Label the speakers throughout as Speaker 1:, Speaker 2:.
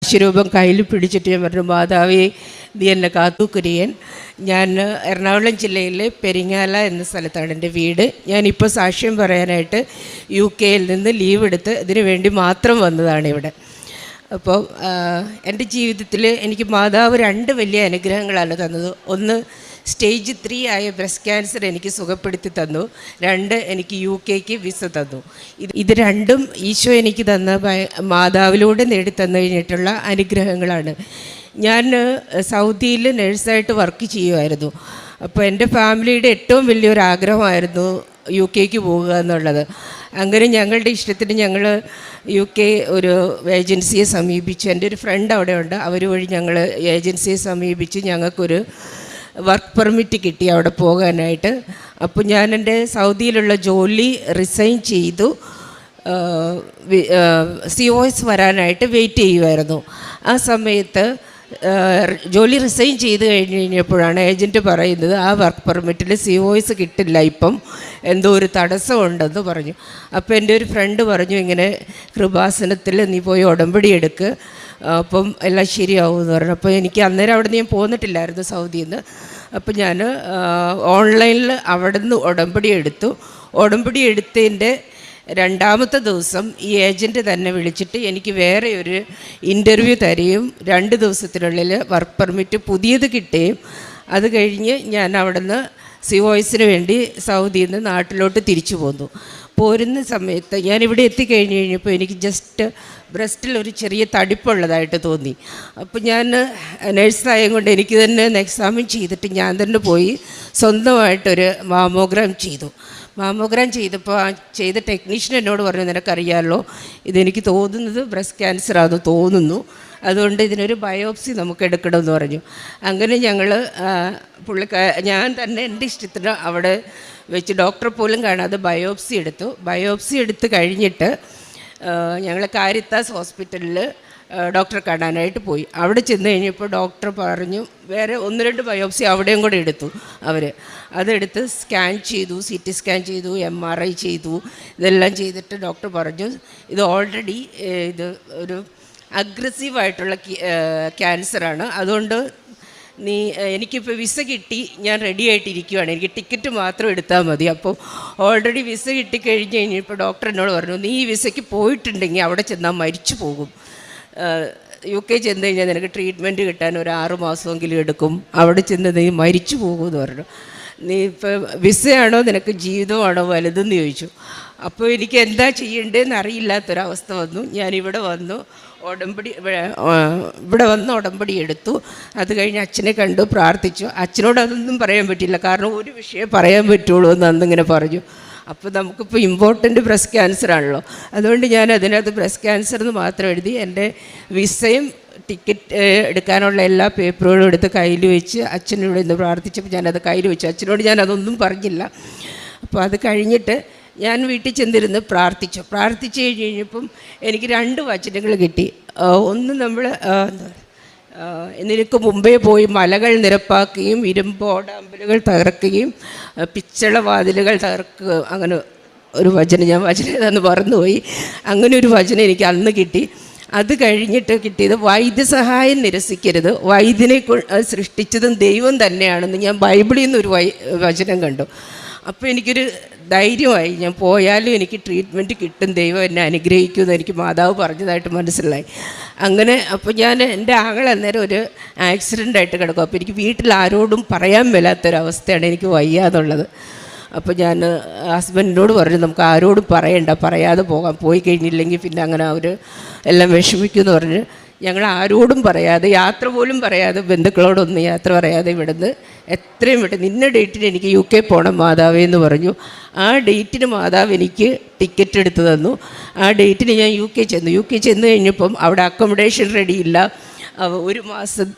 Speaker 1: ശിരൂപം കയ്യിൽ പിടിച്ചിട്ട് ഞാൻ പറഞ്ഞു, മാതാവേ നീ എന്നെ കാത്തുകുര്യൻ. ഞാൻ എറണാകുളം ജില്ലയിലെ പെരിങ്ങാല എന്ന സ്ഥലത്താണ് എൻ്റെ വീട്. ഞാനിപ്പോൾ സാക്ഷ്യം പറയാനായിട്ട് UK നിന്ന് ലീവ് എടുത്ത് ഇതിനു വേണ്ടി മാത്രം വന്നതാണ് ഇവിടെ. അപ്പോൾ എൻ്റെ ജീവിതത്തിൽ എനിക്ക് മാതാവ് 2 വലിയ അനുഗ്രഹങ്ങളാണ് തന്നത്. ഒന്ന്, സ്റ്റേജ് 3 ആയ ബ്രസ്റ്റ് ക്യാൻസർ എനിക്ക് സുഖപ്പെടുത്തി തന്നു. 2, എനിക്ക് UK വിസ തന്നു. ഇത് രണ്ടും ഈശോ എനിക്ക് തന്ന മാതാവിലൂടെ നേടിത്തന്നു കഴിഞ്ഞിട്ടുള്ള അനുഗ്രഹങ്ങളാണ്. ഞാൻ സൗദിയിൽ നഴ്സായിട്ട് വർക്ക് ചെയ്യുമായിരുന്നു. അപ്പോൾ എൻ്റെ ഫാമിലിയുടെ ഏറ്റവും വലിയൊരു ആഗ്രഹമായിരുന്നു UK പോകുക എന്നുള്ളത്. അങ്ങനെ ഞങ്ങളുടെ ഇഷ്ടത്തിന് ഞങ്ങൾ UK ഒരു ഏജൻസിയെ സമീപിച്ചു. എൻ്റെ ഒരു ഫ്രണ്ട് അവിടെ ഉണ്ട്, അവർ വഴി ഞങ്ങൾ ഏജൻസിയെ സമീപിച്ച് ഞങ്ങൾക്കൊരു വർക്ക് പെർമിറ്റ് കിട്ടി അവിടെ പോകാനായിട്ട്. അപ്പോൾ ഞാൻ എൻ്റെ സൗദിയിലുള്ള ജോലി റിസൈൻ ചെയ്തു COS വരാനായിട്ട് വെയിറ്റ് ചെയ്യുമായിരുന്നു. ആ സമയത്ത് ജോലി റിസൈൻ ചെയ്ത് കഴിഞ്ഞപ്പോഴാണ് ഏജൻറ്റ് പറയുന്നത് ആ വർക്ക് പെർമിറ്റിൽ COS കിട്ടില്ല, ഇപ്പം എന്തോ ഒരു തടസ്സമുണ്ടെന്ന് പറഞ്ഞു. അപ്പോൾ എൻ്റെ ഒരു ഫ്രണ്ട് പറഞ്ഞു, ഇങ്ങനെ കൃപാസനത്തിൽ നീ പോയി ഉടമ്പടി എടുക്ക്, അപ്പം എല്ലാം ശരിയാവുമെന്ന് പറഞ്ഞു. അപ്പോൾ എനിക്ക് അന്നേരം അവിടെ നിന്ന് ഞാൻ പോന്നിട്ടില്ലായിരുന്നു സൗദിയിൽ നിന്ന്. അപ്പോൾ ഞാൻ ഓൺലൈനിൽ അവിടെ നിന്ന് ഉടമ്പടി എടുത്തു. ഉടമ്പടി എടുത്തതിൻ്റെ 2ാമത്തെ ദിവസം ഈ ഏജൻറ്റ് തന്നെ വിളിച്ചിട്ട് എനിക്ക് വേറെ ഒരു ഇൻ്റർവ്യൂ തരികയും 2 ദിവസത്തിനുള്ളിൽ വർക്ക് പെർമിറ്റ് പുതിയത് കിട്ടുകയും അത് കഴിഞ്ഞ് ഞാൻ അവിടെ നിന്ന് COSന് വേണ്ടി സൗദിയിൽ നിന്ന് നാട്ടിലോട്ട് തിരിച്ചു പോന്നു. പോരുന്ന സമയത്ത് ഞാനിവിടെ എത്തിക്കഴിഞ്ഞ് കഴിഞ്ഞപ്പോൾ എനിക്ക് ജസ്റ്റ് ബ്രസ്റ്റിൽ ഒരു ചെറിയ തടിപ്പുള്ളതായിട്ട് തോന്നി. അപ്പോൾ ഞാൻ നഴ്സായത് കൊണ്ട് എനിക്ക് തന്നെ എക്സാമിൻ ചെയ്തിട്ട് ഞാൻ തന്നെ പോയി സ്വന്തമായിട്ടൊരു മാമോഗ്രാം ചെയ്തു. മാമോഗ്രാം ചെയ്തപ്പോൾ ചെയ്ത ടെക്നീഷ്യൻ എന്നോട് പറഞ്ഞു, നിനക്കറിയാമല്ലോ ഇതെനിക്ക് തോന്നുന്നത് ബ്രസ്റ്റ് ക്യാൻസറാണെന്ന് തോന്നുന്നു, അതുകൊണ്ട് ഇതിനൊരു ബയോപ്സി നമുക്ക് എടുക്കണമെന്ന് പറഞ്ഞു. അങ്ങനെ ഞങ്ങൾ ഞാൻ തന്നെ എൻ്റെ ഇഷ്ടത്തിന് അവിടെ വെച്ച് ഡോക്ടറെ പോലും കാണാതെ ബയോപ്സി എടുത്തു. ബയോപ്സി എടുത്ത് കഴിഞ്ഞിട്ട് ഞങ്ങൾ കാരിത്താസ് ഹോസ്പിറ്റലിൽ ഡോക്ടറെ കാണാനായിട്ട് പോയി. അവിടെ ചെന്ന് കഴിഞ്ഞപ്പോൾ ഡോക്ടർ പറഞ്ഞു വേറെ 1-2 ബയോപ്സി അവിടെയും കൂടെ എടുത്തു അവർ. അതെടുത്ത് സ്കാൻ ചെയ്തു, CT സ്കാൻ ചെയ്തു, MRI ചെയ്തു. ഇതെല്ലാം ചെയ്തിട്ട് ഡോക്ടർ പറഞ്ഞു ഇത് ഓൾറെഡി ഇത് ഒരു അഗ്രസീവായിട്ടുള്ള ക്യാൻസറാണ്, അതുകൊണ്ട് എനിക്കിപ്പോൾ വിസ കിട്ടി, ഞാൻ റെഡി ആയിട്ടിരിക്കുകയാണ്, എനിക്ക് ടിക്കറ്റ് മാത്രം എടുത്താൽ മതി. അപ്പോൾ ഓൾറെഡി വിസ കിട്ടിക്കഴിഞ്ഞ് കഴിഞ്ഞപ്പോൾ ഡോക്ടർ എന്നോട് പറഞ്ഞു, നീ ഈ വിസയ്ക്ക് പോയിട്ടുണ്ടെങ്കിൽ അവിടെ ചെന്നാൽ മരിച്ചു പോകും, UK ചെന്ന് കഴിഞ്ഞാൽ നിനക്ക് ട്രീറ്റ്മെൻറ്റ് കിട്ടാൻ ഒരു 6 മാസമെങ്കിലും എടുക്കും, അവിടെ ചെന്ന് നീ മരിച്ചു പോകുമെന്ന് പറഞ്ഞു. നീ ഇപ്പോൾ വിസയാണോ നിനക്ക് ജീവിതമാണോ വലുതെന്ന് ചോദിച്ചു. അപ്പോൾ എനിക്ക് എന്താ ചെയ്യേണ്ടതെന്ന് അറിയില്ലാത്തൊരവസ്ഥ വന്നു. ഞാനിവിടെ വന്നു ഇവിടെ വന്ന് ഉടമ്പടി എടുത്തു. അത് കഴിഞ്ഞ് അച്ഛനെ കണ്ടു, പ്രാർത്ഥിച്ചു. അച്ഛനോട് അതൊന്നും പറയാൻ പറ്റില്ല, കാരണം ഒരു വിഷയം പറയാൻ പറ്റുള്ളൂ എന്ന് അന്നിങ്ങനെ പറഞ്ഞു. അപ്പോൾ നമുക്കിപ്പോൾ ഇമ്പോർട്ടൻ്റ് ബ്രസ്റ്റ് ക്യാൻസറാണല്ലോ, അതുകൊണ്ട് ഞാൻ അതിനകത്ത് ബ്രസ്റ്റ് ക്യാൻസർ എന്ന് മാത്രം എഴുതി. എൻ്റെ വിസയും ടിക്കറ്റ് എടുക്കാനുള്ള എല്ലാ പേപ്പറുകളും എടുത്ത് കയ്യിൽ വെച്ച് അച്ഛനോട് ഇന്ന് പ്രാർത്ഥിച്ചപ്പോൾ ഞാനത് കയ്യിൽ വെച്ചു. അച്ഛനോട് ഞാനതൊന്നും പറഞ്ഞില്ല. അപ്പോൾ അത് കഴിഞ്ഞിട്ട് ഞാൻ വീട്ടിൽ ചെന്നിരുന്ന് പ്രാർത്ഥിച്ചു കഴിഞ്ഞപ്പം എനിക്ക് 2 വചനങ്ങൾ കിട്ടി. ഒന്ന് നമ്മൾ നിനക്ക് മുമ്പേ പോയി മലകൾ നിരപ്പാക്കുകയും ഇരുമ്പോടാമ്പലുകൾ തകർക്കുകയും പിച്ചള വാതിലുകൾ തകർക്കുക, അങ്ങനെ ഒരു വചനം, ഞാൻ വചനം ഏതാന്ന് മറന്നുപോയി. അങ്ങനെ ഒരു വചനം എനിക്ക് അന്ന് കിട്ടി. അത് കഴിഞ്ഞിട്ട് കിട്ടിയത് വൈദ്യസഹായം നിരസിക്കരുത്, വൈദ്യനെ സൃഷ്ടിച്ചതും ദൈവം തന്നെയാണെന്ന് ഞാൻ ബൈബിളിൽ നിന്നൊരു വചനം കണ്ടു. അപ്പോൾ എനിക്കൊരു ധൈര്യമായി, ഞാൻ പോയാലും എനിക്ക് ട്രീറ്റ്മെൻറ്റ് കിട്ടും, ദൈവം എന്നെ അനുഗ്രഹിക്കുമെന്ന് എനിക്ക് മാതാവ് പറഞ്ഞതായിട്ട് മനസ്സിലായി. അങ്ങനെ അപ്പോൾ ഞാൻ എൻ്റെ ആങ്ങൾ അന്നേരം ഒരു ആക്സിഡൻ്റായിട്ട് കിടക്കും. അപ്പോൾ എനിക്ക് വീട്ടിൽ ആരോടും പറയാൻ മേലാത്തൊരവസ്ഥയാണ്, എനിക്ക് വയ്യാന്നുള്ളത്. അപ്പോൾ ഞാൻ ഹസ്ബൻഡിനോട് പറഞ്ഞു നമുക്ക് ആരോടും പറയാതെ പോയി കഴിഞ്ഞില്ലെങ്കിൽ പിന്നെ അങ്ങനെ അവർ എല്ലാം വിഷമിക്കുമെന്ന് പറഞ്ഞ് ഞങ്ങൾ ആരോടും പറയാതെ, യാത്ര പോലും പറയാതെ, ബന്ധുക്കളോടൊന്നും യാത്ര പറയാതെ ഇവിടുന്ന് എത്രയും പെട്ടെന്ന് ഇന്ന ഡേറ്റിന് എനിക്ക് UK പോകണം മാതാവേ എന്ന് പറഞ്ഞു. ആ ഡേറ്റിന് മാതാവ് എനിക്ക് ടിക്കറ്റ് എടുത്ത് തന്നു. ആ ഡേറ്റിന് ഞാൻ UK ചെന്ന് കഴിഞ്ഞപ്പം അവിടെ അക്കോമഡേഷൻ റെഡിയില്ല. 1 മാസം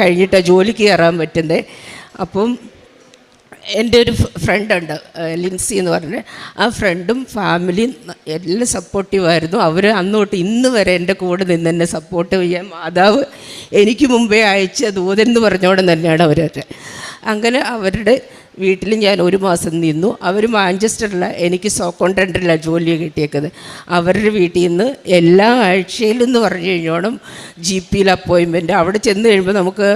Speaker 1: കഴിഞ്ഞിട്ടാണ് ജോലിക്ക് കയറാൻ പറ്റുന്നത്. അപ്പം എൻ്റെ ഒരു ഫ്രണ്ടുണ്ട് ലിൻസി എന്ന് പറഞ്ഞ്, ആ ഫ്രണ്ടും ഫാമിലിയും എല്ലാം സപ്പോർട്ടീവായിരുന്നു. അവർ അന്ന് തൊട്ട് ഇന്ന് വരെ എൻ്റെ കൂടെ നിന്ന് എന്നെ സപ്പോർട്ട് ചെയ്യാൻ മാതാവ് എനിക്ക് മുമ്പേ അയച്ച ദൂതൻ എന്ന് പറഞ്ഞോടെ തന്നെയാണ് അവരൊക്കെ. അങ്ങനെ അവരുടെ വീട്ടിൽ ഞാൻ 1 മാസം നിന്നു. അവർ മാഞ്ചസ്റ്ററിലാണ്, എനിക്ക് സോക്കോണ്ടൻറ്റിലാണ് ജോലി കിട്ടിയേക്കുന്നത്. അവരുടെ വീട്ടിൽ നിന്ന് എല്ലാ ആഴ്ചയിലെന്ന് പറഞ്ഞു കഴിഞ്ഞോണം GP അപ്പോയിൻമെൻറ്റ്. അവിടെ ചെന്ന് കഴിയുമ്പോൾ നമുക്ക്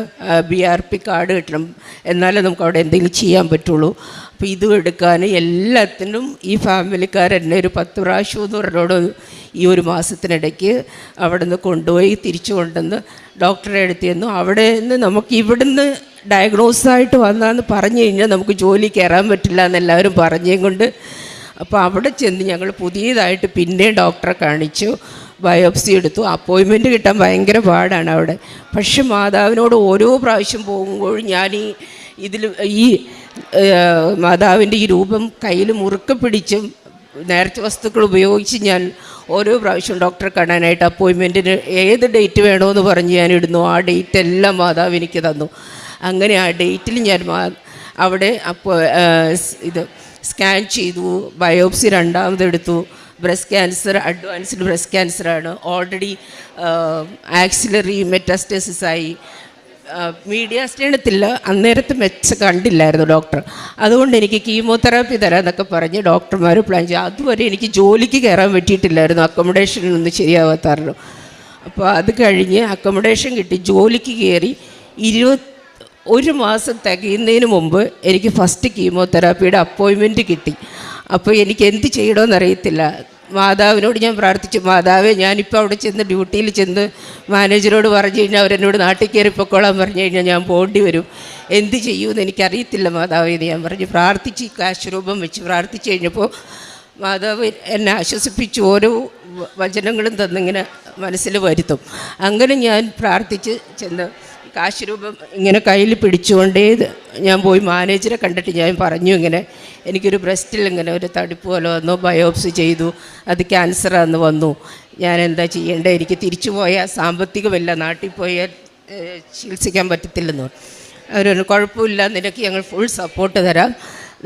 Speaker 1: BRP കാർഡ് കിട്ടണം, എന്നാലേ നമുക്ക് അവിടെ എന്തെങ്കിലും ചെയ്യാൻ പറ്റുള്ളൂ. അപ്പോൾ ഇതും എടുക്കാൻ എല്ലാത്തിനും ഈ ഫാമിലിക്കാരെന്നെ ഒരു 10 പ്രാവശ്യം എന്ന് പറഞ്ഞോട് ഈ 1 മാസത്തിനിടയ്ക്ക് അവിടെ നിന്ന് കൊണ്ടുപോയി തിരിച്ചു കൊണ്ടുവന്ന് ഡോക്ടറെ അടുത്ത് ചെന്നു. അവിടെ നിന്ന് നമുക്ക് ഇവിടുന്ന് ഡയഗ്നോസായിട്ട് വന്നാന്ന് പറഞ്ഞു കഴിഞ്ഞാൽ നമുക്ക് ജോലി കയറാൻ പറ്റില്ല എന്നെല്ലാവരും പറഞ്ഞേം കൊണ്ട്, അപ്പോൾ അവിടെ ചെന്ന് ഞങ്ങൾ പുതിയതായിട്ട് പിന്നെയും ഡോക്ടറെ കാണിച്ചു, ബയോപ്സി എടുത്തു. അപ്പോയിൻമെൻറ്റ് കിട്ടാൻ ഭയങ്കര പാടാണ് അവിടെ. പക്ഷെ മാതാവിനോട് ഓരോ പ്രാവശ്യം പോകുമ്പോഴും ഞാൻ ഈ മാതാവിൻ്റെ ഈ രൂപം കയ്യിൽ മുറുക്കെ പിടിച്ചും നേർച്ച വസ്തുക്കൾ ഉപയോഗിച്ച് ഞാൻ ഓരോ പ്രാവശ്യം ഡോക്ടറെ കാണാനായിട്ട് അപ്പോയിൻമെൻറ്റിന് ഏത് ഡേറ്റ് വേണമെന്ന് പറഞ്ഞ് ഞാൻ ഇടുന്നു. ആ ഡേറ്റ് എല്ലാം മാതാവ് എനിക്ക് തന്നു. അങ്ങനെ ആ ഡേറ്റിൽ ഞാൻ അവിടെ ഇത് സ്കാൻ ചെയ്തു, ബയോപ്സി 2ാമതെടുത്തു. ബ്രസ്റ്റ് ക്യാൻസർ, അഡ്വാൻസ്ഡ് ബ്രസ്റ്റ് ക്യാൻസറാണ്. ഓൾറെഡി ആക്സിലറി മെറ്റാസ്റ്റസിസായി. മീഡിയ സ്റ്റേണത്തില്ല, അന്നേരത്ത് കണ്ടില്ലായിരുന്നു ഡോക്ടർ. അതുകൊണ്ട് എനിക്ക് കീമോതെറാപ്പി തരാമെന്നൊക്കെ പറഞ്ഞ് ഡോക്ടർമാർ പ്ലാൻ ചെയ്തു. അതുവരെ എനിക്ക് ജോലിക്ക് കയറാൻ പറ്റിയിട്ടില്ലായിരുന്നു, അക്കോമഡേഷനൊന്നും ശരിയാവാത്തായിരുന്നു. അപ്പോൾ അത് കഴിഞ്ഞ് അക്കോമഡേഷൻ കിട്ടി, ജോലിക്ക് കയറി. 1 മാസം തികയുന്നതിന് മുമ്പ് എനിക്ക് ഫസ്റ്റ് കീമോതെറാപ്പിയുടെ അപ്പോയിൻമെൻറ്റ് കിട്ടി. അപ്പോൾ എനിക്ക് എന്ത് ചെയ്യണമെന്നറിയത്തില്ല. മാതാവിനോട് ഞാൻ പ്രാർത്ഥിച്ചു, മാതാവേ ഞാനിപ്പോൾ അവിടെ ചെന്ന് ഡ്യൂട്ടിയിൽ ചെന്ന് മാനേജരോട് പറഞ്ഞു കഴിഞ്ഞാൽ അവരെന്നോട് നാട്ടിൽ കയറി പൊക്കോളാൻ പറഞ്ഞു കഴിഞ്ഞാൽ ഞാൻ പോകേണ്ടി വരും, എന്ത് ചെയ്യുമെന്ന് എനിക്കറിയത്തില്ല മാതാവേ എന്ന് ഞാൻ പറഞ്ഞു. പ്രാർത്ഥിച്ച് കാശ് രൂപം വെച്ച് പ്രാർത്ഥിച്ച് കഴിഞ്ഞപ്പോൾ മാതാവ് എന്നെ ആശ്വസിപ്പിച്ച് ഓരോ വചനങ്ങളും തന്നിങ്ങനെ മനസ്സിൽ വരുത്തും. അങ്ങനെ ഞാൻ പ്രാർത്ഥിച്ച് ചെന്ന് കാശ് രൂപം ഇങ്ങനെ കയ്യിൽ പിടിച്ചുകൊണ്ടേ ഞാൻ പോയി മാനേജറെ കണ്ടിട്ട് ഞാൻ പറഞ്ഞു, ഇങ്ങനെ എനിക്കൊരു ബ്രസ്റ്റിൽ ഇങ്ങനെ ഒരു തടിപ്പ് പോലെ വന്നു, ബയോപ്സി ചെയ്തു, അത് ക്യാൻസറാന്ന് വന്നു, ഞാൻ എന്താ ചെയ്യേണ്ടത്, എനിക്ക് തിരിച്ചു പോയാൽ സാമ്പത്തികമല്ല, നാട്ടിൽ പോയാൽ ചികിത്സിക്കാൻ പറ്റത്തില്ലെന്ന് പറഞ്ഞു. അവരൊരു കുഴപ്പമില്ല, നിനക്ക് ഞങ്ങൾ ഫുൾ സപ്പോർട്ട് തരാം,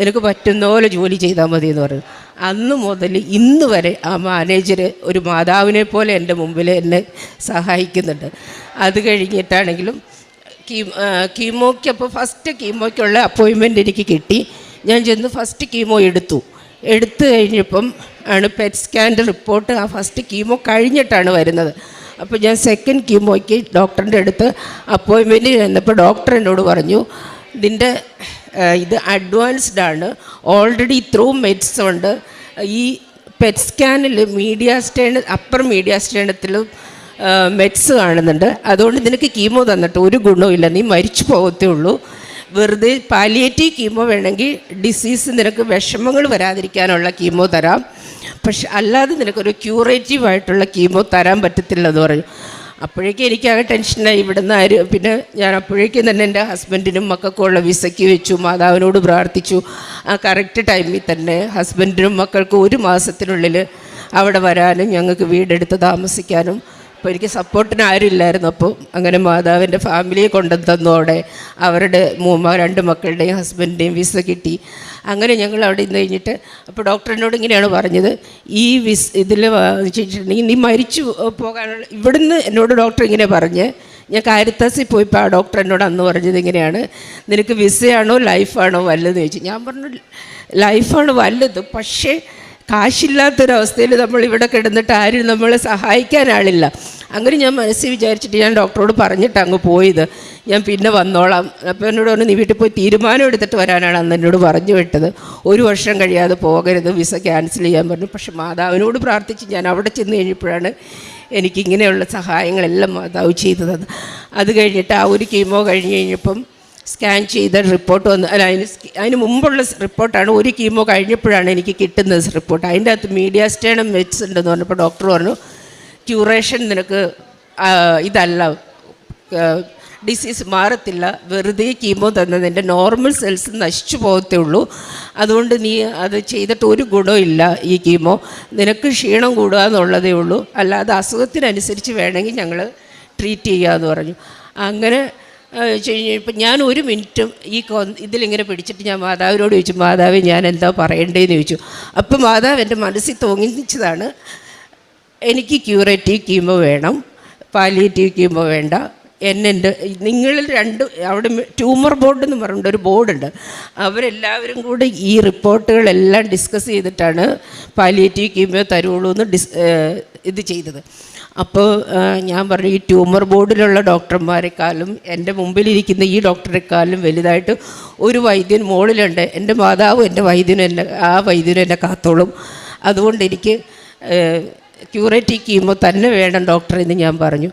Speaker 1: നിനക്ക് പറ്റുന്ന പോലെ ജോലി ചെയ്താൽ മതി എന്ന് പറഞ്ഞു. അന്ന് മുതൽ ഇന്ന് വരെ ആ മാനേജർ ഒരു മാതാവിനെ പോലെ എൻ്റെ മുമ്പിൽ എന്നെ സഹായിക്കുന്നുണ്ട്. അത് കഴിഞ്ഞിട്ടാണെങ്കിലും കീമോയ്ക്ക്, ഫസ്റ്റ് കീമോയ്ക്കുള്ള അപ്പോയിൻമെൻറ്റ് എനിക്ക് കിട്ടി. ഞാൻ ചെന്ന് ഫസ്റ്റ് കീമോ എടുത്തു കഴിഞ്ഞപ്പം ആണ് പെറ്റ് സ്കാൻ്റെ റിപ്പോർട്ട് ആ ഫസ്റ്റ് കീമോ കഴിഞ്ഞിട്ടാണ് വരുന്നത്. അപ്പോൾ ഞാൻ സെക്കൻഡ് കീമോയ്ക്ക് ഡോക്ടറിൻ്റെ അടുത്ത് അപ്പോയിൻമെൻറ്റ് ചെന്നപ്പോൾ ഡോക്ടർ എന്നോട് പറഞ്ഞു, ഇതിൻ്റെ ഇത് അഡ്വാൻസ്ഡ് ആണ്, ഓൾറെഡി ഇത്രൂ മെഡ്സ് ഉണ്ട്, ഈ പെറ്റ് സ്കാനിൽ അപ്പർ മീഡിയ സ്റ്റേണത്തിലും മെഡ്സ് കാണുന്നുണ്ട്, അതുകൊണ്ട് നിനക്ക് കീമോ തന്നിട്ട് ഒരു ഗുണവുമില്ല, നീ മരിച്ചു പോകത്തേ ഉള്ളൂ, വെറുതെ പാലിയേറ്റീവ് കീമോ വേണമെങ്കിൽ ഡിസീസ് നിനക്ക് വിഷമങ്ങൾ വരാതിരിക്കാനുള്ള കീമോ തരാം, പക്ഷെ അല്ലാതെ നിനക്കൊരു ക്യൂറേറ്റീവായിട്ടുള്ള കീമോ തരാൻ പറ്റത്തില്ലെന്ന് പറഞ്ഞു. അപ്പോഴേക്കും എനിക്കാകെ ടെൻഷനായി. ഇവിടുന്ന് പിന്നെ ഞാൻ അപ്പോഴേക്കും തന്നെ എൻ്റെ ഹസ്ബൻഡിനും മക്കൾക്കുള്ള വിസയ്ക്ക് വെച്ചു, മാതാവിനോട് പ്രാർത്ഥിച്ചു. ആ കറക്റ്റ് ടൈമിൽ തന്നെ ഹസ്ബൻഡിനും മക്കൾക്കും 1 മാസത്തിനുള്ളിൽ അവിടെ വരാനും ഞങ്ങൾക്ക് വീടെടുത്ത് താമസിക്കാനും. അപ്പോൾ എനിക്ക് സപ്പോർട്ടിന് ആരും ഇല്ലായിരുന്നു. അപ്പോൾ അങ്ങനെ മാതാവിൻ്റെ ഫാമിലിയെ കൊണ്ടുവന്ന് തന്നു. അവിടെ അവരുടെ 2 മക്കളുടെയും ഹസ്ബൻഡിൻ്റെയും വിസ കിട്ടി. അങ്ങനെ ഞങ്ങൾ അവിടെ നിന്ന് കഴിഞ്ഞിട്ട് അപ്പോൾ ഡോക്ടറിനോട് ഇങ്ങനെയാണ് പറഞ്ഞത്, ഈ ഇതിൽ വെച്ചിട്ടുണ്ടെങ്കിൽ നീ മരിച്ചു പോകാനുള്ള, ഇവിടുന്ന് എന്നോട് ഡോക്ടർ ഇങ്ങനെ പറഞ്ഞ്, ഞാൻ കാരിത്താസിൽ പോയപ്പോൾ ആ ഡോക്ടർ എന്നോട് അന്ന് പറഞ്ഞത് ഇങ്ങനെയാണ്, നിനക്ക് വിസയാണോ ലൈഫാണോ വല്ലതെന്ന് ചോദിച്ചു. ഞാൻ പറഞ്ഞു ലൈഫാണ് വല്ലത്, പക്ഷേ കാശില്ലാത്തൊരവസ്ഥയിൽ നമ്മളിവിടെ കിടന്നിട്ട് ആരും നമ്മളെ സഹായിക്കാൻ ആളില്ല. അങ്ങനെ ഞാൻ മനസ്സിൽ വിചാരിച്ചിട്ട് ഞാൻ ഡോക്ടറോട് പറഞ്ഞിട്ട് അങ്ങ് പോയത്, ഞാൻ പിന്നെ വന്നോളാം. അപ്പോൾ എന്നോട് പറഞ്ഞു, നീ വീട്ടിൽ പോയി തീരുമാനം എടുത്തിട്ട് വരാനാണ് അന്ന് എന്നോട് പറഞ്ഞു വിട്ടത്, 1 വർഷം കഴിയാതെ പോകരുത്, വിസ ക്യാൻസൽ ചെയ്യാൻ പറഞ്ഞു. പക്ഷെ മാതാവിനോട് പ്രാർത്ഥിച്ച് ഞാൻ അവിടെ ചെന്ന് കഴിഞ്ഞപ്പോഴാണ് എനിക്കിങ്ങനെയുള്ള സഹായങ്ങളെല്ലാം മാതാവ് ചെയ്തു തന്നത്. അത് കഴിഞ്ഞിട്ട് ആ ഒരു കീമോ കഴിഞ്ഞ് കഴിഞ്ഞപ്പം സ്കാൻ ചെയ്ത റിപ്പോർട്ട് വന്ന്, അതിന് മുമ്പുള്ള റിപ്പോർട്ടാണ്, ഒരു കീമോ കഴിഞ്ഞപ്പോഴാണ് എനിക്ക് കിട്ടുന്നത് റിപ്പോർട്ട്. അതിൻ്റെ അകത്ത് മീഡിയ സ്റ്റേണം മെഡ്സ് ഉണ്ടെന്ന് പറഞ്ഞപ്പോൾ ഡോക്ടർ പറഞ്ഞു, ക്യൂറേഷൻ നിനക്ക് ഇതല്ല, ഡിസീസ് മാറത്തില്ല, വെറുതെ കീമോ തന്നതിൻ്റെ നോർമൽ സെൽസ് നശിച്ചു പോകത്തേ ഉള്ളൂ, അതുകൊണ്ട് നീ അത് ചെയ്തിട്ട് ഒരു ഗുണമില്ല, ഈ കീമോ നിനക്ക് ക്ഷീണം കൂടുക എന്നുള്ളതേ ഉള്ളൂ, അല്ലാതെ അസുഖത്തിനനുസരിച്ച് വേണമെങ്കിൽ ഞങ്ങൾ ട്രീറ്റ് ചെയ്യാമെന്ന് പറഞ്ഞു. അങ്ങനെ ഇപ്പം ഞാൻ 1 മിനിറ്റും ഇതിലിങ്ങനെ പിടിച്ചിട്ട് ഞാൻ മാതാവിനോട് ചോദിച്ചു, മാതാവ് ഞാൻ എന്താ പറയേണ്ടതെന്ന് ചോദിച്ചു. അപ്പം മാതാവ് എൻ്റെ മനസ്സിൽ തോന്നിച്ചതാണ്, എനിക്ക് ക്യൂറേറ്റീവ് കീമോ വേണം, പാലിയേറ്റീവ് കീമോ വേണ്ട, എൻ്റെ നിങ്ങളിൽ രണ്ട് അവിടെ ട്യൂമർ ബോർഡ് എന്ന് പറഞ്ഞിട്ട് ഒരു ബോർഡുണ്ട്. അവരെല്ലാവരും കൂടി ഈ റിപ്പോർട്ടുകളെല്ലാം ഡിസ്കസ് ചെയ്തിട്ടാണ് പാലിയേറ്റീവ് കീമോ തരുള്ളൂ എന്ന് ഇത് ചെയ്തത്. അപ്പോൾ ഞാൻ പറഞ്ഞു, ഈ ട്യൂമർ ബോർഡിലുള്ള ഡോക്ടർമാരെക്കാളും എൻ്റെ മുമ്പിലിരിക്കുന്ന ഈ ഡോക്ടറെക്കാളും വലുതായിട്ട് ഒരു വൈദ്യൻ മുകളിലുണ്ട്. എൻ്റെ മാതാവും എൻ്റെ വൈദ്യനും ആ വൈദ്യനും എന്നെ കാത്തോളും. അതുകൊണ്ട് എനിക്ക് ക്യൂറേറ്റീവ് കീമോ തന്നെ വേണം ഡോക്ടർ എന്ന് ഞാൻ പറഞ്ഞു.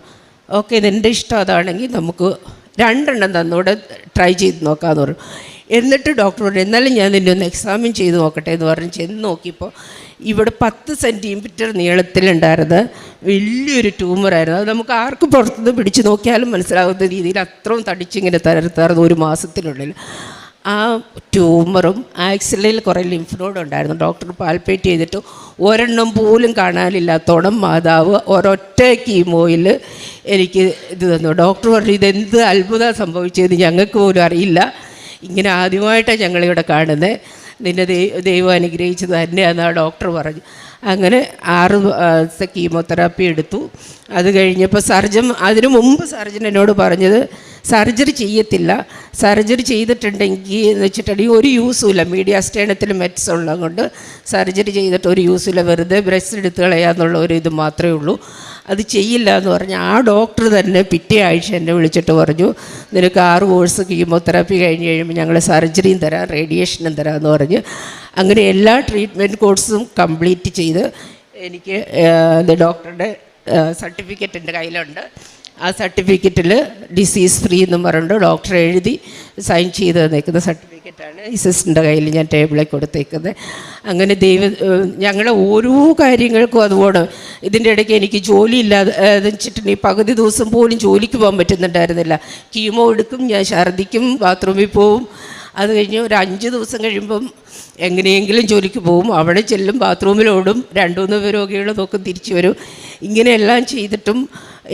Speaker 1: ഓക്കെ, ഇതെൻ്റെ ഇഷ്ടം അതാണെങ്കിൽ നമുക്ക് 2 തന്നൂടെ ട്രൈ ചെയ്ത് നോക്കാമെന്ന് പറഞ്ഞു. എന്നിട്ട് ഡോക്ടർ പറഞ്ഞു, എന്നാലും ഞാൻ നിന്നെ ഒന്ന് എക്സാമിൻ ചെയ്ത് നോക്കട്ടെ എന്ന് പറഞ്ഞ് ചെന്ന് നോക്കിയപ്പോൾ ഇവിടെ 10 സെൻറ്റിമീറ്റർ നീളത്തിലുണ്ടായിരുന്ന വലിയൊരു ട്യൂമറായിരുന്നു. അത് നമുക്ക് ആർക്ക് പുറത്തുനിന്ന് പിടിച്ച് നോക്കിയാലും മനസ്സിലാകുന്ന രീതിയിൽ അത്രയും തടിച്ചിങ്ങനെ തരത്തായിരുന്നു 1 മാസത്തിനുള്ളിൽ. ആ ട്യൂമറും ആക്സിലയിൽ കുറേ ലിംഫ് നോഡ് ഉണ്ടായിരുന്നു. ഡോക്ടർ പാൽപ്പേറ്റ് ചെയ്തിട്ട് ഒരെണ്ണം പോലും കാണാനില്ലാത്തോളം മാതാവ് ഒരൊറ്റ കീമോയിൽ എനിക്ക് ഇത് തന്നു. ഡോക്ടർ പറഞ്ഞു, ഇതെന്ത് അത്ഭുതം സംഭവിച്ചതെന്ന് ഞങ്ങൾക്ക് പോലും അറിയില്ല, ഇങ്ങനെ ആദ്യമായിട്ടാണ് ഞങ്ങളിവിടെ കാണുന്നത്, നിന്നെ ദൈവം അനുഗ്രഹിച്ചത് തന്നെയാണെന്ന് ആ ഡോക്ടർ പറഞ്ഞു. അങ്ങനെ 6 ദിവസത്തെ കീമോതെറാപ്പി എടുത്തു. അത് കഴിഞ്ഞപ്പോൾ അതിനു മുമ്പ് സർജൻ എന്നോട് പറഞ്ഞത് സർജറി ചെയ്യത്തില്ല, സർജറി ചെയ്തിട്ടുണ്ടെങ്കിൽ എന്ന് വെച്ചിട്ടുണ്ടെങ്കിൽ ഒരു യൂസുമില്ല, മീഡിയാസ്റ്റേണത്തിൽ മെറ്റ്സ് ഉള്ളത് കൊണ്ട് സർജറി ചെയ്തിട്ട് ഒരു യൂസുമില്ല, വെറുതെ ബ്രസ്റ്റ് എടുത്ത് കളയാന്നുള്ള ഒരു ഇത് മാത്രമേ ഉള്ളൂ, അത് ചെയ്യില്ല എന്ന് പറഞ്ഞ് ആ ഡോക്ടർ തന്നെ പിറ്റേ ആഴ്ച എന്നെ വിളിച്ചിട്ട് പറഞ്ഞു, നിനക്ക് 6 കോഴ്സ് കീമോതെറാപ്പി കഴിഞ്ഞ് കഴിയുമ്പോൾ ഞങ്ങൾ സർജറിയും തരാം, റേഡിയേഷനും തരാമെന്ന് പറഞ്ഞ് അങ്ങനെ എല്ലാ ട്രീറ്റ്മെൻറ്റ് കോഴ്സും കംപ്ലീറ്റ് ചെയ്ത് എനിക്ക് ഡോക്ടറുടെ സർട്ടിഫിക്കറ്റ് എൻ്റെ കയ്യിലുണ്ട്. ആ സർട്ടിഫിക്കറ്റിൽ ഡിസീസ് ഫ്രീ എന്നും പറഞ്ഞിട്ട് ഡോക്ടർ എഴുതി സൈൻ ചെയ്ത് തന്നേക്കുന്ന സർട്ടിഫിക്കറ്റാണ് സിസ്റ്ററിൻ്റെ കയ്യിൽ ഞാൻ ടേബിളിൽ കൊടുത്തേക്കുന്നത്. അങ്ങനെ ഞങ്ങളെ ഓരോ കാര്യങ്ങൾക്കും അതുപോലെ ഇതിൻ്റെ ഇടയ്ക്ക് എനിക്ക് ജോലി ഇല്ലാതെ വെച്ചിട്ടുണ്ടെങ്കിൽ പകുതി ദിവസം പോലും ജോലിക്ക് പോകാൻ പറ്റുന്നുണ്ടായിരുന്നില്ല. കീമോ എടുക്കും, ഞാൻ ഛർദ്ദിക്കും, ബാത്റൂമിൽ പോവും. അത് കഴിഞ്ഞ് ഒരു 5 ദിവസം കഴിയുമ്പം എങ്ങനെയെങ്കിലും ജോലിക്ക് പോകും, അവിടെ ചെല്ലും, ബാത്റൂമിലോടും, 2-3 രോഗികൾ നോക്കും, തിരിച്ചു വരും. ഇങ്ങനെയെല്ലാം ചെയ്തിട്ടും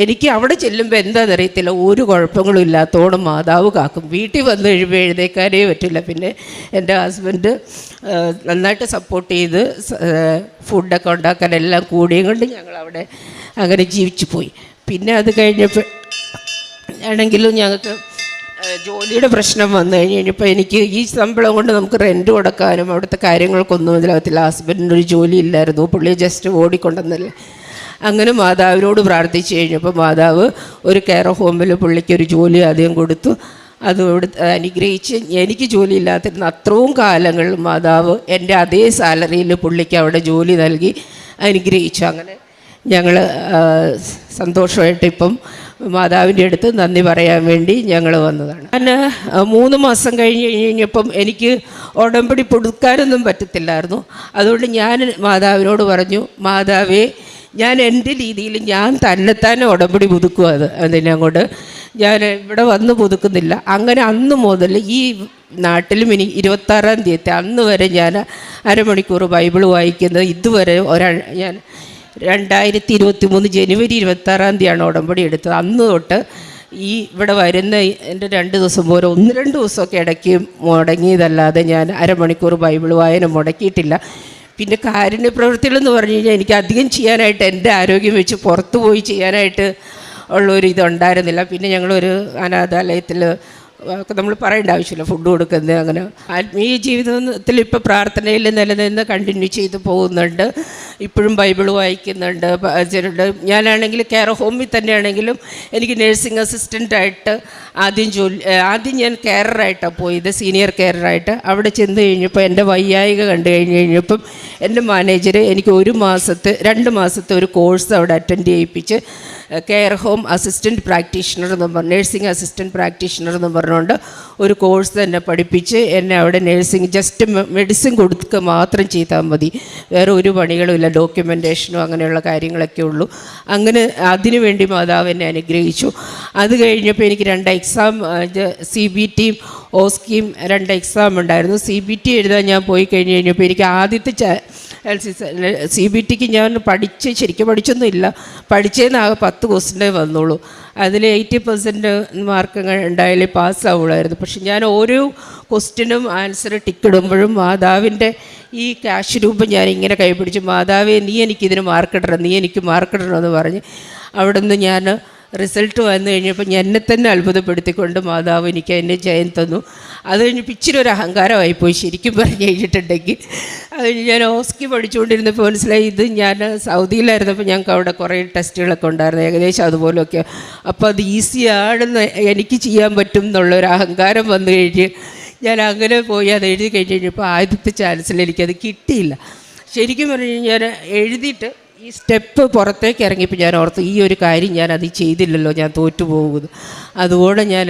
Speaker 1: എനിക്ക് അവിടെ ചെല്ലുമ്പോൾ എന്താണെന്നറിയത്തില്ല, ഒരു കുഴപ്പങ്ങളും ഇല്ലാത്തോളം മാതാവ് കാക്കും. വീട്ടിൽ വന്ന് കഴിയുമ്പോൾ എഴുന്നേക്കാനേ പറ്റില്ല. പിന്നെ എൻ്റെ ഹസ്ബൻഡ് നന്നായിട്ട് സപ്പോർട്ട് ചെയ്ത് ഫുഡൊക്കെ ഉണ്ടാക്കാനെല്ലാം കൂടിയും കൊണ്ട് ഞങ്ങളവിടെ അങ്ങനെ ജീവിച്ചു പോയി. പിന്നെ അത് കഴിഞ്ഞപ്പോൾ ആണെങ്കിലും ഞങ്ങൾക്ക് ജോലിയുടെ പ്രശ്നം വന്നു കഴിഞ്ഞപ്പോൾ എനിക്ക് ഈ ശമ്പളം കൊണ്ട് നമുക്ക് റെൻറ്റ് കൊടുക്കാനും അവിടുത്തെ കാര്യങ്ങൾക്കൊന്നും മനസ്സിലാകത്തില്ല. ഹസ്ബൻഡിനൊരു ജോലി ഇല്ലായിരുന്നു, പുള്ളി ജസ്റ്റ് ഓടിക്കൊണ്ടെന്നല്ലേ. അങ്ങനെ മാതാവിനോട് പ്രാർത്ഥിച്ചു കഴിഞ്ഞപ്പോൾ മാതാവ് ഒരു കെയർ ഹോമിൽ പുള്ളിക്കൊരു ജോലി ആദ്യം കൊടുത്തു. അതോട് അനുഗ്രഹിച്ച് എനിക്ക് ജോലി ഇല്ലാത്തിരുന്ന അത്രയും കാലങ്ങൾ മാതാവ് എൻ്റെ അതേ സാലറിയിൽ പുള്ളിക്ക് അവിടെ ജോലി നൽകി അനുഗ്രഹിച്ചു. അങ്ങനെ ഞങ്ങൾ സന്തോഷമായിട്ട് ഇപ്പം മാതാവിൻ്റെ അടുത്ത് നന്ദി പറയാൻ വേണ്ടി ഞങ്ങൾ വന്നതാണ്. ഞാൻ 3 മാസം കഴിഞ്ഞപ്പം എനിക്ക് ഉടമ്പടി പുതുക്കാനൊന്നും പറ്റത്തില്ലായിരുന്നു. അതുകൊണ്ട് ഞാൻ മാതാവിനോട് പറഞ്ഞു, മാതാവേ, ഞാൻ എൻ്റെ രീതിയിൽ ഞാൻ തന്നെത്താനെ ഉടമ്പടി പുതുക്കുക. അതിനങ്ങോട്ട് ഞാൻ ഇവിടെ വന്ന് പുതുക്കുന്നില്ല. അങ്ങനെ അന്ന് മുതൽ ഈ നാട്ടിലും ഇനി 26-ാം തീയതി അന്ന് വരെ ഞാൻ അരമണിക്കൂർ ബൈബിൾ വായിക്കുന്നത്. ഇതുവരെ ഞാൻ 2023 ജനുവരി 26-ാം തീയതിയാണ് ഉടമ്പടി എടുത്തത്. അന്ന് തൊട്ട് ഈ ഇവിടെ വരുന്ന എൻ്റെ 2 ദിവസം പോലെ 1-2 ദിവസമൊക്കെ ഇടയ്ക്ക് മുടങ്ങിയതല്ലാതെ ഞാൻ അരമണിക്കൂർ ബൈബിൾ വായന മുടക്കിയിട്ടില്ല. പിന്നെ കാരുണ്യ പ്രവൃത്തികളെന്ന് പറഞ്ഞു കഴിഞ്ഞാൽ എനിക്ക് അധികം ചെയ്യാനായിട്ട് എൻ്റെ ആരോഗ്യം വെച്ച് പുറത്തു പോയി ചെയ്യാനായിട്ട് ഉള്ളൊരു ഇതുണ്ടായിരുന്നില്ല. പിന്നെ ഞങ്ങളൊരു അനാഥാലയത്തിൽ നമ്മൾ പറയേണ്ട ആവശ്യമില്ല, ഫുഡ് കൊടുക്കുന്നത്. അങ്ങനെ ആത്മീയ ജീവിതത്തിൽ ഇപ്പോൾ പ്രാർത്ഥനയിൽ നിലനിന്ന് കണ്ടിന്യൂ ചെയ്ത് പോകുന്നുണ്ട്. ഇപ്പോഴും ബൈബിൾ വായിക്കുന്നുണ്ട്. ഞാനാണെങ്കിൽ കെയർ ഹോമിൽ തന്നെയാണെങ്കിലും എനിക്ക് നേഴ്സിംഗ് അസിസ്റ്റൻ്റായിട്ട് ആദ്യം ഞാൻ കെയറായിട്ടാണ് പോയത്, സീനിയർ കെയറായിട്ട്. അവിടെ ചെന്ന് കഴിഞ്ഞപ്പോൾ എൻ്റെ വയ്യായിക കണ്ടു കഴിഞ്ഞപ്പം എൻ്റെ മാനേജർ എനിക്ക് 2 മാസത്തെ ഒരു കോഴ്സ് അവിടെ അറ്റൻഡ് ചെയ്യിപ്പിച്ച് കെയർ ഹോം അസിസ്റ്റൻറ്റ് പ്രാക്ടീഷണർ എന്ന് പറഞ്ഞു, നേഴ്സിംഗ് അസിസ്റ്റൻറ്റ് പ്രാക്ടീഷണർ എന്ന് പറഞ്ഞുകൊണ്ട് ഒരു കോഴ്സ് തന്നെ പഠിപ്പിച്ച് എന്നെ അവിടെ നേഴ്സിംഗ് ജസ്റ്റ് മെഡിസിൻ കൊടുക്കുക മാത്രം ചെയ്താൽ മതി, വേറെ ഒരു പണികളും ഇല്ല, ഡോക്യുമെൻറ്റേഷനോ അങ്ങനെയുള്ള കാര്യങ്ങളൊക്കെ ഉള്ളൂ. അങ്ങനെ അതിനുവേണ്ടി മാതാവ് എന്നെ അനുഗ്രഹിച്ചു. അത് കഴിഞ്ഞപ്പോൾ എനിക്ക് 2 എക്സാം, CBTയും OSCEയും 2 എക്സാം ഉണ്ടായിരുന്നു. CBT എഴുതാൻ ഞാൻ പോയി കഴിഞ്ഞപ്പോൾ എനിക്ക് ആദ്യത്തെ CBTക്ക് ഞാൻ ശരിക്കും പഠിച്ചൊന്നും ഇല്ല, പഠിച്ചതിനാകെ 10 ക്വസ്റ്റ്യനേ വന്നുള്ളൂ. അതിൽ 80% മാർക്ക് ഉണ്ടായാലേ പാസ്സാവുള്ളായിരുന്നു. പക്ഷെ ഞാൻ ഓരോ ക്വസ്റ്റ്യനും ആൻസർ ടിക്കിടുമ്പോഴും മാതാവിൻ്റെ ഈ ക്യാഷ് രൂപം ഞാൻ ഇങ്ങനെ കൈപിടിച്ച്, മാതാവേ, നീ എനിക്കിതിന് മാർക്കിടണം, നീ എനിക്ക് മാർക്കിടണം എന്ന് പറഞ്ഞ് അവിടെ നിന്ന് ഞാൻ റിസൾട്ട് വന്നു കഴിഞ്ഞപ്പോൾ എന്നെ തന്നെ അത്ഭുതപ്പെടുത്തിക്കൊണ്ട് മാതാവ് എനിക്ക് എന്നെ ജയം തന്നു. അത് കഴിഞ്ഞപ്പോൾ ഇച്ചിരി ഒരു അഹങ്കാരമായിപ്പോയി ശരിക്കും പറഞ്ഞു കഴിഞ്ഞിട്ടുണ്ടെങ്കിൽ. അത് ഞാൻ ഓസ്കി പഠിച്ചുകൊണ്ടിരുന്നപ്പോൾ മനസ്സിലായി, ഇത് ഞാൻ സൗദിയിലായിരുന്നപ്പോൾ ഞങ്ങൾക്ക് അവിടെ കുറേ ടെസ്റ്റുകളൊക്കെ ഉണ്ടായിരുന്നു, ഏകദേശം അതുപോലെയൊക്കെ. അപ്പോൾ അത് ഈസിയാണെന്ന് എനിക്ക് ചെയ്യാൻ പറ്റും എന്നുള്ളൊരു അഹങ്കാരം വന്നു കഴിഞ്ഞ് ഞാൻ അങ്ങനെ പോയി അത് എഴുതി കഴിഞ്ഞ് കഴിഞ്ഞപ്പോൾ ആദ്യത്തെ ചാൻസിൽ എനിക്കത് കിട്ടിയില്ല. ശരിക്കും പറഞ്ഞു കഴിഞ്ഞാൽ എഴുതിയിട്ട് ഈ സ്റ്റെപ്പ് പുറത്തേക്ക് ഇറങ്ങിയപ്പോൾ ഞാൻ ഓർത്തു, ഈ ഒരു കാര്യം ഞാൻ അത് ചെയ്തില്ലല്ലോ, ഞാൻ തോറ്റു പോകുന്നു. അതുകൊണ്ട് ഞാൻ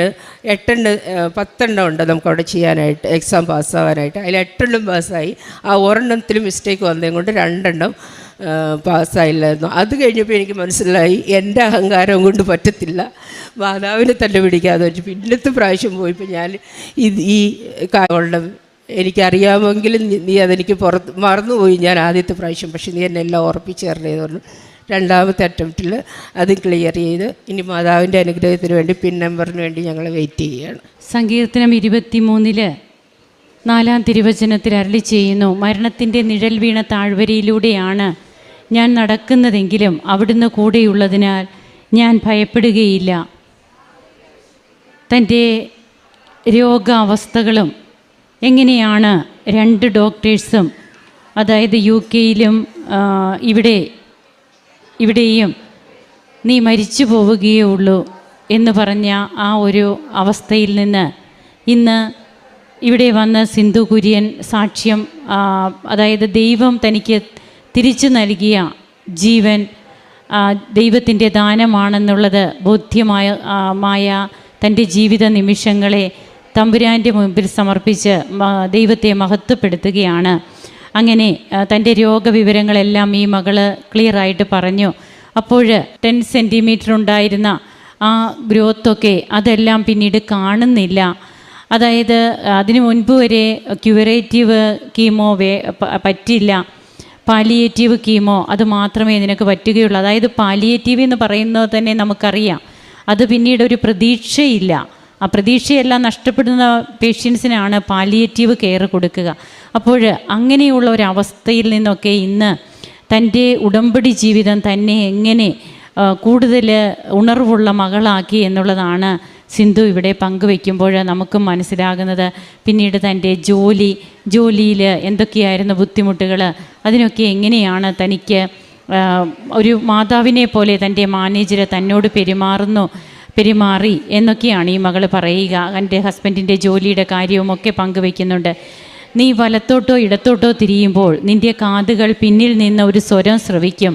Speaker 1: 10 ഉണ്ട് നമുക്കവിടെ ചെയ്യാനായിട്ട്, എക്സാം പാസ്സാവാനായിട്ട്. അതിൽ 8 പാസ്സായി. ആ ഒരെണ്ണത്തിൽ മിസ്റ്റേക്ക് വന്നതും കൊണ്ട് 2 പാസ്സായില്ലായിരുന്നു. അത് കഴിഞ്ഞപ്പോൾ എനിക്ക് മനസ്സിലായി എൻ്റെ അഹങ്കാരം കൊണ്ട് പറ്റത്തില്ല, മാതാവിനെ തന്നെ പിടിക്കാതെ വെച്ചു. പിന്നത്തെ പ്രാവശ്യം പോയപ്പോൾ ഞാൻ ഈ കാര്യം എനിക്കറിയാമെങ്കിലും നീ അതെനിക്ക് മറന്നുപോയി ഞാൻ ആദ്യത്തെ പ്രാവശ്യം, പക്ഷേ നീ എന്നെ എല്ലാം ഉറപ്പിച്ച് തരണേന്ന് പറഞ്ഞു. 2ാമത്തെ അറ്റംപ്റ്റിൽ അത് ക്ലിയർ ചെയ്ത് ഇനി മാതാവിൻ്റെ അനുഗ്രഹത്തിന് വേണ്ടി പിൻ നമ്പറിന് വേണ്ടി ഞങ്ങൾ വെയിറ്റ് ചെയ്യുകയാണ്.
Speaker 2: സങ്കീർത്തനം 23 4-ാം തിരുവചനത്തിൽ അരുളി ചെയ്യുന്നു, മരണത്തിൻ്റെ നിഴൽ വീണ താഴ്വരയിലൂടെയാണ് ഞാൻ നടക്കുന്നതെങ്കിലും അവിടുന്ന് കൂടെയുള്ളതിനാൽ ഞാൻ ഭയപ്പെടുകയില്ല. തൻ്റെ രോഗാവസ്ഥകളും എങ്ങനെയാണ് 2 ഡോക്ടേഴ്സും, അതായത് UK-യിലും ഇവിടെയും നീ മരിച്ചു പോവുകയേ ഉള്ളൂ എന്ന് പറഞ്ഞ ആ ഒരു അവസ്ഥയിൽ നിന്ന് ഇന്ന് ഇവിടെ വന്ന് സിന്ധു കുര്യൻ സാക്ഷ്യം, അതായത് ദൈവം തനിക്ക് തിരിച്ചു നൽകിയ ജീവൻ ദൈവത്തിൻ്റെ ദാനമാണെന്നുള്ളത് ബോധ്യമായ തൻ്റെ ജീവിത നിമിഷങ്ങളെ തമ്പുരാൻ്റെ മുമ്പിൽ സമർപ്പിച്ച് ദൈവത്തെ മഹത്വപ്പെടുത്തുകയാണ്. അങ്ങനെ തൻ്റെ രോഗവിവരങ്ങളെല്ലാം ഈ മകള് ക്ലിയറായിട്ട് പറഞ്ഞു. അപ്പോൾ 10 സെൻറ്റിമീറ്റർ ഉണ്ടായിരുന്ന ആ ഗ്രോത്തൊക്കെ അതെല്ലാം പിന്നീട് കാണുന്നില്ല. അതായത് അതിനു മുൻപ് വരെ ക്യൂറേറ്റീവ് കീമോ പറ്റില്ല, പാലിയേറ്റീവ് കീമോ അത് മാത്രമേ ഇതിനൊക്കെ പറ്റുകയുള്ളൂ. അതായത് പാലിയേറ്റീവ് എന്ന് പറയുന്നത് തന്നെ നമുക്കറിയാം, അത് പിന്നീട് ഒരു പ്രതീക്ഷയില്ല. ആ പ്രതീക്ഷയെല്ലാം നഷ്ടപ്പെടുന്ന പേഷ്യൻസിനാണ് പാലിയേറ്റീവ് കെയർ കൊടുക്കുക. അപ്പോൾ അങ്ങനെയുള്ള ഒരവസ്ഥയിൽ നിന്നൊക്കെ ഇന്ന് തൻ്റെ ഉടമ്പടി ജീവിതം തന്നെ എങ്ങനെ കൂടുതൽ ഉണർവുള്ള മകളാക്കി എന്നുള്ളതാണ് സിന്ധു ഇവിടെ പങ്കുവയ്ക്കുമ്പോൾ നമുക്ക് മനസ്സിലാകുന്നത്. പിന്നീട് തൻ്റെ ജോലിയിൽ എന്തൊക്കെയായിരുന്നു ബുദ്ധിമുട്ടുകൾ, അതിനൊക്കെ എങ്ങനെയാണ് തനിക്ക് ഒരു മാതാവിനെ പോലെ തൻ്റെ മാനേജർ തന്നോട് പെരുമാറി എന്നൊക്കെയാണ് ഈ മകൾ പറയുക. എൻ്റെ ഹസ്ബൻഡിൻ്റെ ജോലിയുടെ കാര്യവുമൊക്കെ പങ്കുവയ്ക്കുന്നുണ്ട്. നീ വലത്തോട്ടോ ഇടത്തോട്ടോ തിരിയുമ്പോൾ നിൻ്റെ കാതുകൾ പിന്നിൽ നിന്ന് ഒരു സ്വരം ശ്രവിക്കും,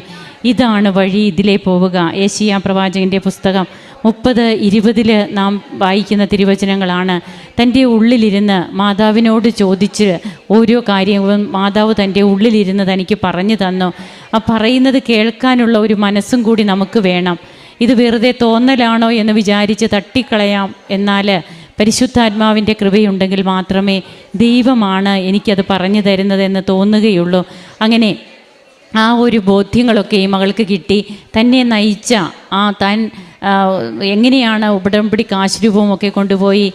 Speaker 2: ഇതാണ് വഴി, ഇതിലേ പോവുക. യെശയ്യാ പ്രവാചകൻ്റെ പുസ്തകം 30:20 നാം വായിക്കുന്ന തിരുവചനങ്ങളാണ്. തൻ്റെ ഉള്ളിലിരുന്ന് മാതാവിനോട് ചോദിച്ച് ഓരോ കാര്യവും മാതാവ് തൻ്റെ ഉള്ളിലിരുന്ന് തനിക്ക് പറഞ്ഞു തന്നു. ആ പറയുന്നത് കേൾക്കാനുള്ള ഒരു മനസ്സും കൂടി നമുക്ക് വേണം. ഇത് വെറുതെ തോന്നലാണോ എന്ന് വിചാരിച്ച് തട്ടിക്കളയാം. എന്നാൽ പരിശുദ്ധാത്മാവിൻ്റെ കൃപയുണ്ടെങ്കിൽ മാത്രമേ ദൈവമാണ് എനിക്കത് പറഞ്ഞു തരുന്നതെന്ന് തോന്നുകയുള്ളൂ. അങ്ങനെ ആ ഒരു ബോധ്യങ്ങളൊക്കെ ഈ മകൾക്ക് കിട്ടി. തന്നെ നയിച്ച താൻ എങ്ങനെയാണ് ഉടമ്പടി കാശുരൂപമൊക്കെ കൊണ്ടുപോയി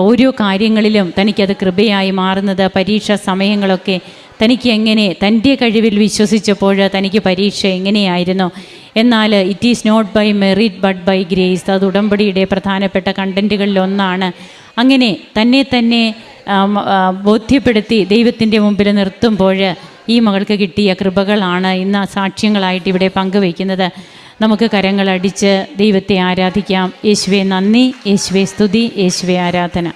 Speaker 2: ഓരോ കാര്യങ്ങളിലും തനിക്കത് കൃപയായി മാറുന്നത്. പരീക്ഷാ സമയങ്ങളൊക്കെ തനിക്ക് എങ്ങനെ തൻ്റെ കഴിവിൽ വിശ്വസിച്ചപ്പോൾ തനിക്ക് പരീക്ഷ എങ്ങനെയായിരുന്നു. എന്നാൽ it is not by merit but by grace, അത് ഉടമ്പടിയുടെ പ്രധാനപ്പെട്ട കണ്ടൻറ്റുകളിലൊന്നാണ്. അങ്ങനെ തന്നെ ബോധ്യപ്പെടുത്തി ദൈവത്തിൻ്റെ മുമ്പിൽ നിർത്തുമ്പോൾ ഈ മകൾക്ക് കിട്ടിയ കൃപകളാണ് ഇന്ന് സാക്ഷ്യങ്ങളായിട്ട് ഇവിടെ പങ്കുവയ്ക്കുന്നത്. നമുക്ക് കരങ്ങളടിച്ച് ദൈവത്തെ ആരാധിക്കാം. യേശുവേ നന്ദി, യേശുവേ സ്തുതി, യേശുവേ ആരാധന.